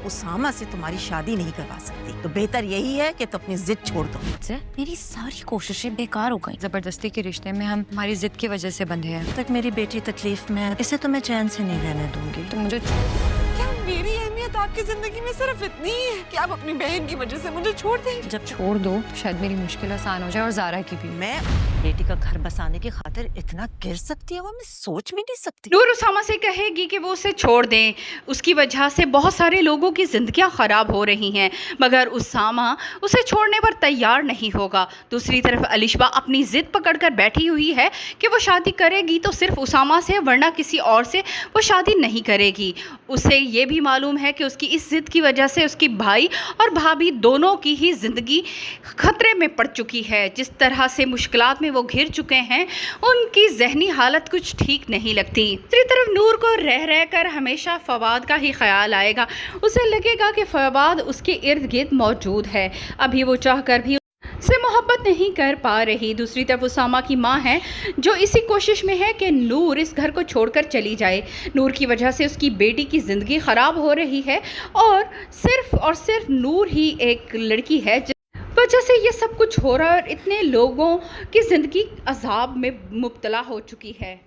उसामा से तुम्हारी शादी नहीं करवा सकती, तो बेहतर यही है कि तुम अपनी जिद छोड़ दो। मेरी सारी कोशिशें बेकार हो गई। जबरदस्ती के रिश्ते में हम हमारी जिद की वजह से बंधे हैं। तक मेरी बेटी तकलीफ में है, इसे तो मैं चैन से नहीं रहने दूंगी। तो मुझे क्या मेरी अहमियत आपकी जिंदगी में सिर्फ इतनी ही है कि आप अपनी बहन की वजह से मुझे छोड़ देंगे? जब छोड़ दो तो शायद मेरी मुश्किल आसान हो जाए और ज़ारा की भी। मैं बेटी का घर बसाने की खातिर इतना गिर सकती है, वो मैं सोच भी नहीं सकती। नूर उसामा से कहेगी कि वो उसे छोड़ दें, उसकी वजह से बहुत सारे लोगों की जिंदगियां खराब हो रही हैं, मगर उसामा उसे छोड़ने पर तैयार नहीं होगा। दूसरी तरफ अलिशबा अपनी जिद पकड़कर बैठी हुई है कि वो शादी करेगी तो सिर्फ उसामा से, वरना किसी और से वो शादी नहीं करेगी। उसे ये भी मालूम है कि उसकी इस जिद की वजह से उसकी भाई और भाभी दोनों की ही जिंदगी खतरे में पड़ चुकी है। जिस तरह से मुश्किलात में वो घिर चुके हैं, उनकी जहनी हालत कुछ ठीक नहीं लगती। दूसरी तरफ नूर को रह रह कर हमेशा फवाद का ही ख्याल आएगा। उसे लगेगा कि फवाद उसके इर्द गिर्द मौजूद है, अभी वो चाहकर भी से मोहब्बत नहीं कर पा रही। दूसरी तरफ उसामा की माँ है जो इसी कोशिश में है कि नूर इस घर को छोड़कर चली जाए। नूर की वजह से उसकी बेटी की ज़िंदगी ख़राब हो रही है और सिर्फ नूर ही एक लड़की है जिस वजह से ये सब कुछ हो रहा है और इतने लोगों की ज़िंदगी अजाब में मुब्तला हो चुकी है।